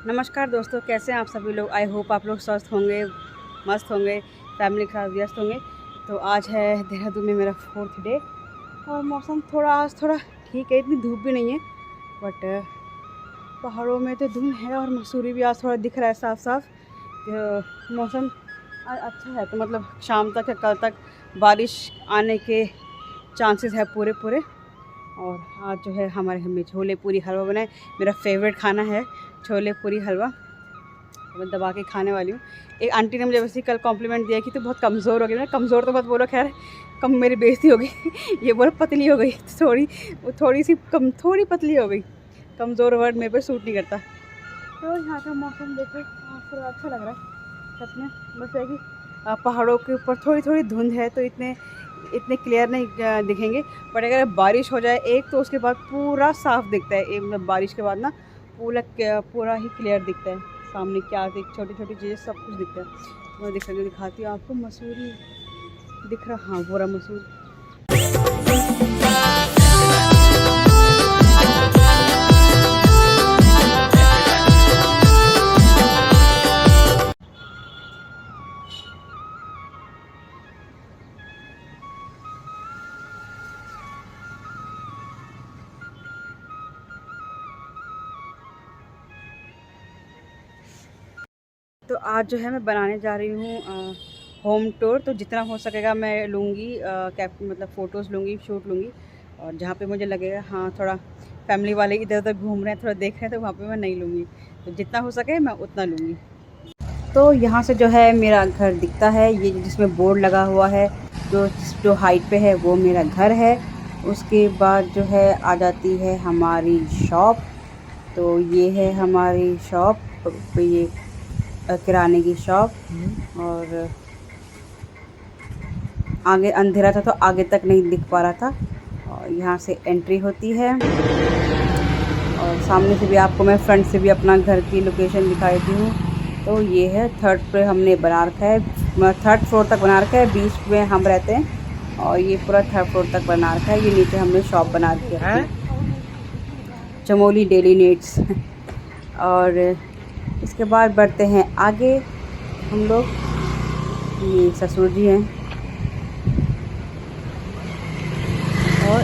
नमस्कार दोस्तों, कैसे हैं आप सभी लोग। आई होप आप लोग स्वस्थ होंगे, मस्त होंगे, फैमिली के साथ व्यस्त होंगे। तो आज है देहरादून में मेरा 4th डे और मौसम आज थोड़ा ठीक है, इतनी धूप भी नहीं है। बट पहाड़ों में तो धुंध है और मसूरी भी आज थोड़ा दिख रहा है साफ साफ। तो मौसम आज अच्छा है, तो मतलब शाम तक या कल तक बारिश आने के चांसेस है पूरे पूरे। और आज जो है हमारे घर में छोले पूरी हलवा बना है। मेरा फेवरेट खाना है छोले पूरी हलवा, मैं दबा के खाने वाली हूँ। एक आंटी ने मुझे वैसे कल कॉम्प्लीमेंट दिया कि तू बहुत कमज़ोर हो गई। मैंने कमज़ोर तो मत बोलो, खैर कम मेरी बेइज्जती हो गई ये बोलो पतली हो गई, थोड़ी पतली हो गई। कमज़ोर वर्ड मेरे पे सूट नहीं करता। तो यहाँ का मौसम देखो थोड़ा अच्छा लग रहा है सच में। बस है कि पहाड़ों के ऊपर थोड़ी थोड़ी धुंध है, तो इतने क्लियर नहीं दिखेंगे। बट अगर बारिश हो जाए एक, तो उसके बाद पूरा साफ दिखता है। मतलब बारिश के बाद ना पूरा ही क्लियर दिखता है सामने, क्या छोटी छोटी चीज़ें सब कुछ दिखता है। मैं दिखाती हूँ आपको। मसूरी दिख रहा, हाँ पूरा मसूरी। तो आज जो है मैं बनाने जा रही हूँ होम टूर। तो जितना हो सकेगा मैं लूँगी, मतलब फ़ोटोज़ लूँगी, शूट लूँगी। और जहाँ पे मुझे लगेगा हाँ थोड़ा फैमिली वाले इधर उधर घूम रहे हैं, थोड़ा देख रहे हैं, तो वहाँ पे मैं नहीं लूँगी। तो जितना हो सके मैं उतना लूँगी। तो यहाँ से जो है मेरा घर दिखता है, ये जिसमें बोर्ड लगा हुआ है, जो हाइट पे है वो मेरा घर है। उसके बाद जो है आ जाती है हमारी शॉप। तो ये है हमारी शॉप, तो ये किराने की शॉप। और आगे अंधेरा था तो आगे तक नहीं दिख पा रहा था। और यहाँ से एंट्री होती है और सामने से भी आपको मैं फ्रंट से भी अपना घर की लोकेशन दिखा देती हूँ। तो ये है 3rd पे हमने बना रखा है, 3rd फ्लोर तक बना रखा है, बीच में हम रहते हैं। और ये पूरा 3rd फ्लोर तक बना रखा है। ये नीचे हमने शॉप बना रखी है, चमोली डेली नीड्स और इसके बाद बढ़ते हैं आगे हम लोग। ये ससुर जी हैं और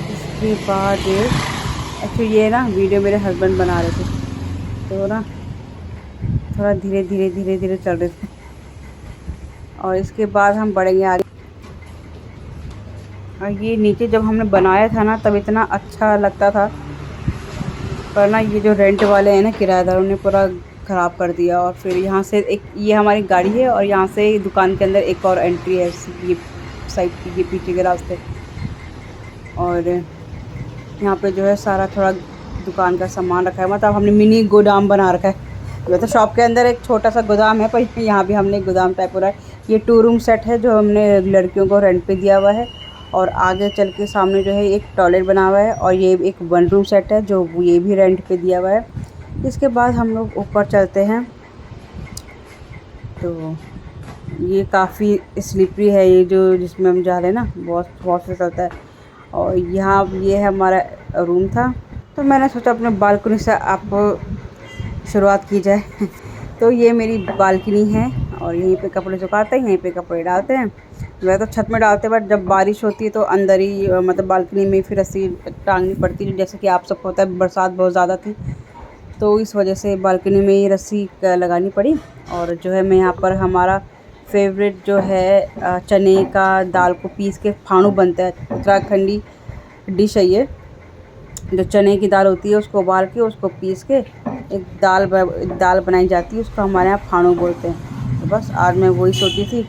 इसके बाद एक्चुअली ये ना वीडियो मेरे हस्बैंड बना रहे थे, तो ना थोड़ा धीरे धीरे चल रहे थे। और इसके बाद हम बढ़ेंगे आगे। और ये नीचे जब हमने बनाया था ना तब इतना अच्छा लगता था, पर ना ये जो रेंट वाले हैं ना, किराएदारों ने पूरा ख़राब कर दिया। और फिर यहाँ से एक ये हमारी गाड़ी है और यहाँ से दुकान के अंदर एक और एंट्री है, ये साइड की, ये पीछे के रास्ते। और यहाँ पे जो है सारा थोड़ा दुकान का सामान रखा है, मतलब हमने मिनी गोदाम बना रखा है। वैसे शॉप के अंदर एक छोटा सा गोदाम है, पर यहाँ भी हमने गोदाम टाइप हो रहा है। ये 2 रूम सेट है जो हमने लड़कियों को रेंट पे दिया हुआ है। और आगे चल के सामने जो है एक टॉयलेट बना हुआ है और ये एक 1 रूम सेट है जो ये भी रेंट पे दिया हुआ है। इसके बाद हम लोग ऊपर चलते हैं। तो ये काफ़ी स्लिपरी है, ये जो जिसमें हम जा रहे हैं ना, बहुत से चलता है। और यहाँ ये है हमारा रूम था, तो मैंने सोचा अपने बालकनी से आपको शुरुआत की जाए तो ये मेरी बालकनी है और यहीं पे कपड़े सुखाते हैं, यहीं पे कपड़े डालते हैं। वह तो छत में डालते हैं, बट जब बारिश होती है तो अंदर ही मतलब बालकनी में फिर रस्सी टांगनी पड़ती है। जैसे कि आप सबको पता है बरसात बहुत ज़्यादा थी, तो इस वजह से बालकनी में ही रस्सी लगानी पड़ी। और जो है मैं यहाँ पर हमारा फेवरेट जो है चने का दाल को पीस के फाणू बनता है, उत्तराखंडी डिश है ये। जो चने की दाल होती है उसको उबाल के उसको पीस के एक दाल बनाई जाती है, उसको हमारे यहाँ फाणू बोलते हैं। तो बस आज मैं वही सोची थी,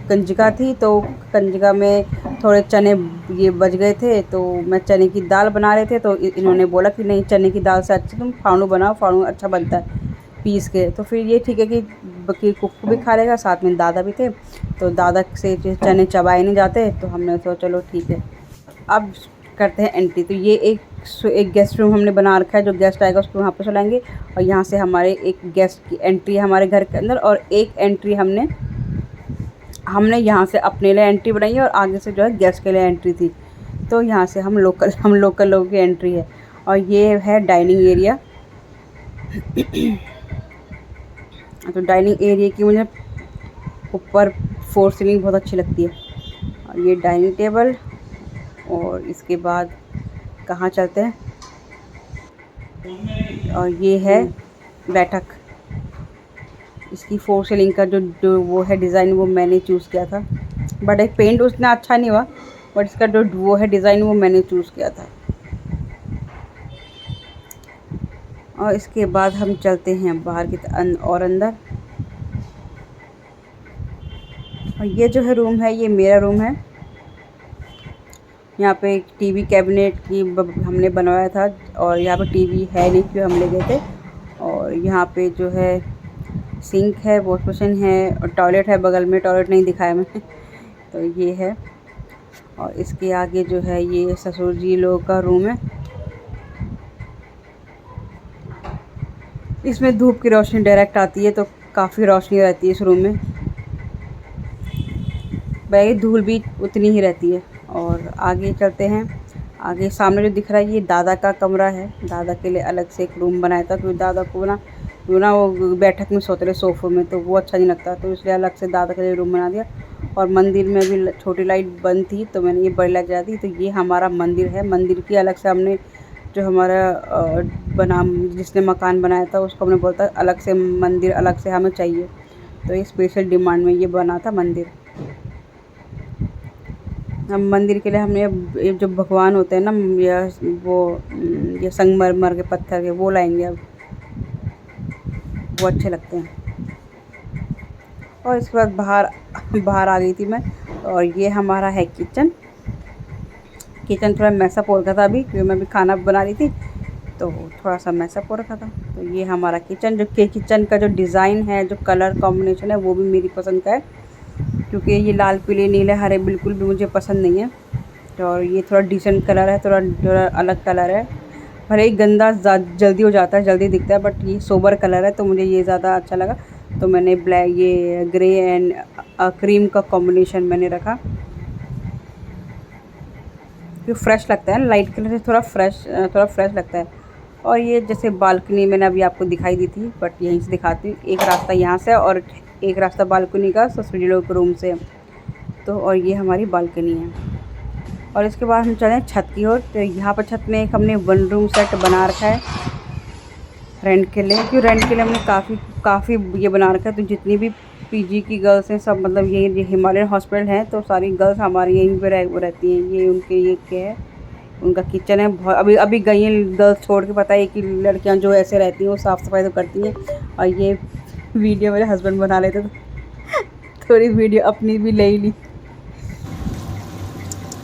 कंजका थी तो कंजका में थोड़े चने ये बच गए थे, तो मैं चने की दाल बना रहे थे। तो इन्होंने बोला कि नहीं, चने की दाल से अच्छा तुम फाणू बनाओ, फाणू अच्छा बनता है पीस के। तो फिर ये ठीक है कि कुक्कू भी खा लेगा, साथ में दादा भी थे, तो दादा से चने चबाए नहीं जाते, तो हमने सोचा चलो ठीक है। अब करते हैं एंट्री। तो ये एक गेस्ट रूम हमने बना रखा है, जो गेस्ट आएगा उसको वहाँ पे चलाएंगे। और यहाँ से हमारे एक गेस्ट की एंट्री है हमारे घर के अंदर, और एक एंट्री हमने यहाँ से अपने लिए एंट्री बनाई है और आगे से जो है गेस्ट के लिए एंट्री थी। तो यहाँ से हम लोकल लोगों की एंट्री है। और ये है डाइनिंग एरिया तो डाइनिंग एरिया की मुझे ऊपर फोर सीलिंग बहुत अच्छी लगती है। और ये डाइनिंग टेबल, और इसके बाद कहाँ चलते हैं, और ये है बैठक। इसकी फोर सीलिंग का जो वो है डिज़ाइन, वो मैंने चूज़ किया था, बट एक पेंट उतना अच्छा नहीं हुआ, बट इसका जो वो है डिज़ाइन वो मैंने चूज़ किया था। और इसके बाद हम चलते हैं बाहर की और अंदर। और ये जो है रूम है, ये मेरा रूम है। यहाँ पे एक टीवी कैबिनेट की हमने बनवाया था, और यहाँ पे टीवी है नहीं क्यों हम ले गए थे। और यहाँ पे जो है सिंक है, वॉश बेसिन है, और टॉयलेट है बगल में, टॉयलेट नहीं दिखाया मैंने तो ये है। और इसके आगे जो है ये ससुर जी लोग का रूम है। इसमें धूप की रोशनी डायरेक्ट आती है, तो काफ़ी रोशनी रहती है इस रूम में, बाकी धूल भी उतनी ही रहती है। और आगे चलते हैं। आगे सामने जो दिख रहा है ये दादा का कमरा है। दादा के लिए अलग से एक रूम बनाया था, क्योंकि दादा को ना वो बैठक में सोते रहे सोफ़े में, तो वो अच्छा नहीं लगता, तो इसलिए अलग से दादा के लिए रूम बना दिया। और मंदिर में भी छोटी लाइट बंद थी, तो मैंने ये बड़ी लाइट जला दी। तो ये हमारा मंदिर है। मंदिर की अलग से हमने जो हमारा जिसने मकान बनाया था उसको हमने बोलता अलग से मंदिर अलग से हमें चाहिए, तो ये स्पेशल डिमांड में ये बना था मंदिर। हम मंदिर के लिए हमने ये जो भगवान होते हैं ना, ये संगमरमर के पत्थर के वो लाएंगे अब, वो अच्छे लगते हैं। और इसके बाद बाहर आ गई थी मैं। और ये हमारा है किचन। किचन थोड़ा मैसअप हो रखा था अभी, क्योंकि मैं भी खाना बना रही थी, तो थोड़ा सा मैसअप हो रखा था। तो ये हमारा किचन, किचन का जो डिज़ाइन है, जो कलर कॉम्बिनेशन है, वो भी मेरी पसंद का है, क्योंकि ये लाल पीले नीले हरे बिल्कुल भी मुझे पसंद नहीं है। और ये थोड़ा डिसेंट कलर है, थोड़ा अलग कलर है। भले ही गंदा जल्दी हो जाता है, जल्दी दिखता है, बट ये सोबर कलर है, तो मुझे ये ज़्यादा अच्छा लगा। तो मैंने ये ग्रे एंड क्रीम का कॉम्बिनेशन मैंने रखा, क्योंकि फ्रेश लगता है ना, लाइट कलर से थोड़ा फ्रेश लगता है। और ये जैसे बालकनी मैंने अभी आपको दिखाई दी थी, बट यहीं से दिखाती हूँ। एक रास्ता यहाँ से और एक रास्ता बालकनी का ससुर जी लोग के रूम से। तो और ये हमारी बालकनी है। और इसके बाद हम चलें छत की ओर। तो यहाँ पर छत में एक हमने 1 रूम सेट बना रखा है रेंट के लिए, क्योंकि रेंट के लिए हमने काफ़ी ये बना रखा है। तो जितनी भी पीजी की गर्ल्स हैं सब, मतलब ये हिमालयन हॉस्पिटल है, तो सारी गर्ल्स हमारी यहीं पे रहती हैं। ये उनके ये क्या है, उनका किचन है। बहुत अभी गई हैं गर्ल्स छोड़ के, पता है कि लड़कियां जो ऐसे रहती हैं वो साफ़ सफाई तो करती हैं। और ये वीडियो मेरे हस्बैंड बना लेते, तो थोड़ी वीडियो अपनी भी ले ली।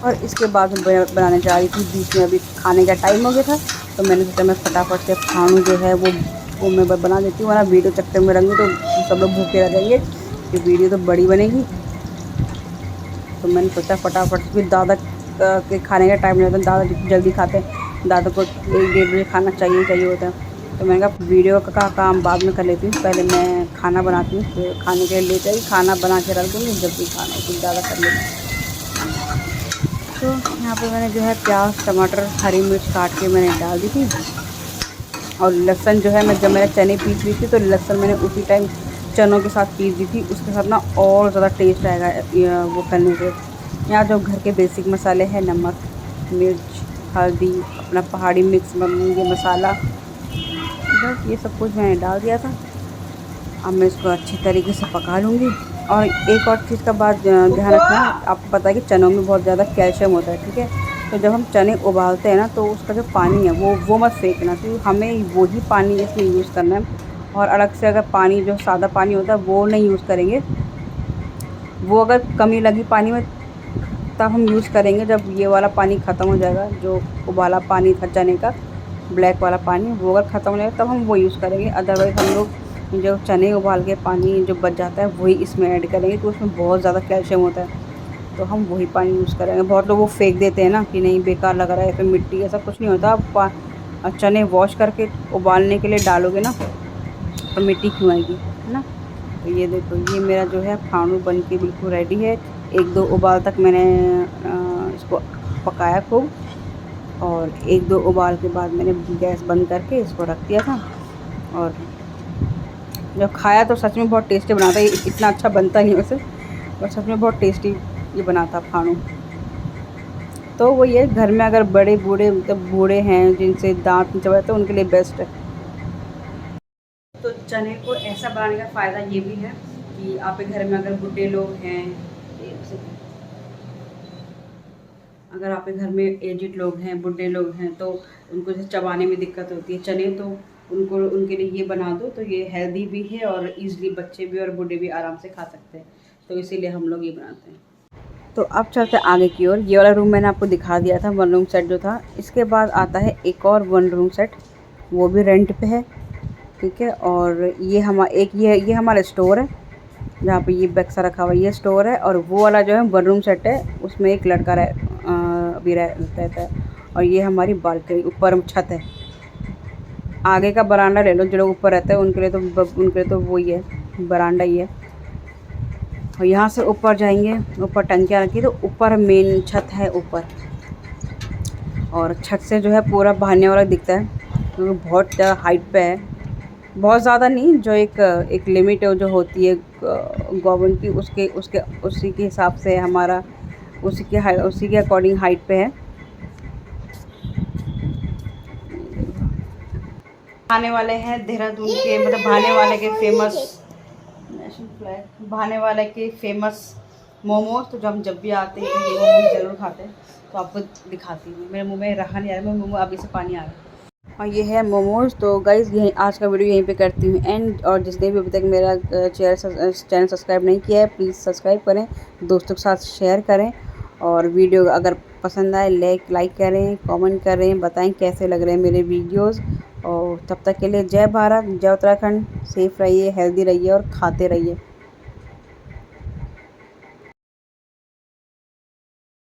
और इसके बाद मैं बनाने जा रही थी, बीच में अभी खाने का टाइम हो गया था, तो मैंने सोचा मैं फटाफट से खानू जो है वो मैं बना देती हूँ, वरना वीडियो चक्कर में रहेंगे तो सब लोग भूखे रह जाएंगे, ये वीडियो तो बड़ी बनेगी। तो मैंने सोचा फटाफट से, फिर दादा के खाने का टाइम नहीं होता, दादा जल्दी खाते हैं, दादा को 1-1:30 बजे खाना चाहिए होता है। तो मैंने कहा वीडियो का काम बाद में कर लेती हूँ, पहले मैं खाना बनाती हूँ, फिर खाने के लिए लेते ही खाना बना के रख दूँगी, जब भी खाना फिर ज़्यादा कर लेंगे। तो यहाँ पे मैंने जो है प्याज टमाटर हरी मिर्च काट के मैंने डाल दी थी। और लहसुन जो है, जब मैंने चने पीस ली थी, तो लहसुन मैंने उसी टाइम चनों के साथ पीस दी थी, उसके साथ ना और ज़्यादा टेस्ट आएगा वो करने से। यहाँ जो घर के बेसिक मसाले हैं, नमक मिर्च हल्दी, अपना पहाड़ी मिक्स ये मसाला, बस ये सब कुछ मैंने डाल दिया था। अब मैं इसको अच्छी तरीके से पका लूँगी। और एक और चीज़ का बात ध्यान रखना, आपको पता है कि चनों में बहुत ज़्यादा कैल्शियम होता है, ठीक है। तो जब हम चने उबालते हैं ना, तो उसका जो पानी है वो मत फेंकना, क्योंकि हमें वही पानी इसमें यूज़ करना है। और अलग से अगर पानी जो सादा पानी होता है वो नहीं यूज़ करेंगे, वो अगर कमी लगी पानी में तब हम यूज़ करेंगे, जब ये वाला पानी ख़त्म हो जाएगा, जो उबाला पानी था चने का ब्लैक वाला पानी, वो अगर ख़त्म हो जाएगा तब हम वो यूज़ करेंगे। अदरवाइज़ हम लोग जो चने उबाल के पानी जो बच जाता है वही इसमें ऐड करेंगे, तो उसमें बहुत ज़्यादा कैल्शियम होता है, तो हम वही पानी यूज़ करेंगे। बहुत लोग वो फेंक देते हैं ना कि नहीं बेकार लग रहा है, फिर मिट्टी, ऐसा कुछ नहीं होता। आप चने वॉश करके उबालने के लिए डालोगे ना, तो मिट्टी क्यों आएगी, है ना। तो ये देखो, ये मेरा जो है खानू बन के बिल्कुल रेडी है। 1-2 उबाल तक मैंने इसको पकाया खूब, और 1-2 उबाल के बाद मैंने गैस बंद करके इसको रख दिया था। और जब खाया तो सच में बहुत टेस्टी बना था। ये इतना अच्छा बनता नहीं वैसे, पर सच में बहुत टेस्टी ये बना था फाणू। तो वो ये घर में अगर बड़े बूढ़े मतलब बूढ़े हैं जिनसे दांत नहीं चबाते तो उनके लिए बेस्ट है। तो चने को ऐसा बनाने का फ़ायदा ये भी है कि आपके घर में अगर बूढ़े लोग हैं, अगर आपके घर में एजिड लोग हैं, बूढ़े लोग हैं, तो उनको जैसे चबाने में दिक्कत होती है चने, तो उनको उनके लिए ये बना दो तो ये हेल्दी भी है और इजीली बच्चे भी और बूढ़े भी आराम से खा सकते हैं। तो इसीलिए हम लोग ये बनाते हैं। तो अब चलते हैं आगे की ओर। ये वाला रूम मैंने आपको दिखा दिया था, 1 रूम सेट जो था। इसके बाद आता है एक और 1 रूम सेट, वो भी रेंट पे है, ठीक है। और ये हमारा स्टोर है, जहाँ पे ये बक्सा रखा हुआ है, ये स्टोर है। और वो वाला जो है 1 रूम सेट है, उसमें एक लड़का अभी रहता है। और ये हमारी बालकनी, ऊपर छत है। आगे का बरामदा ले लो, जो लोग ऊपर रहते हैं उनके लिए तो वही है, बरामदा ही है। और यहाँ से ऊपर जाएंगे, ऊपर टंकियाँ रखी, तो ऊपर मेन छत है ऊपर। और छत से जो है पूरा बहाने वाला दिखता है, क्योंकि बहुत ज़्यादा हाइट पे है। बहुत ज़्यादा नहीं, जो एक लिमिट है जो होती है गवर्नमेंट की, उसी के हिसाब से हमारा उसी के अकॉर्डिंग हाइट पे है। आने वाले हैं देहरादून के, मतलब भाने वाले के फेमस मोमोज। तो जब भी आते हैं तो ये मोमोज ज़रूर खाते हैं। तो आपको दिखाती हूँ, मेरे मुंह में रहा नहीं आ रहा, मेरे मुंह में अभी से पानी आ रहा है। और ये है मोमोज। तो गाइज़ यही आज का वीडियो यहीं पे करती हूँ एंड। और जिसने भी अभी तक मेरा चैनल सब्सक्राइब नहीं किया है, प्लीज़ सब्सक्राइब करें, दोस्तों के साथ शेयर करें। और वीडियो अगर पसंद आए लाइक करें, कमेंट करें, बताएं कैसे लग रहे हैं मेरे वीडियोस। और तब तक के लिए जय भारत, जय उत्तराखंड। सेफ़ रहिए, हेल्दी रहिए और खाते रहिए।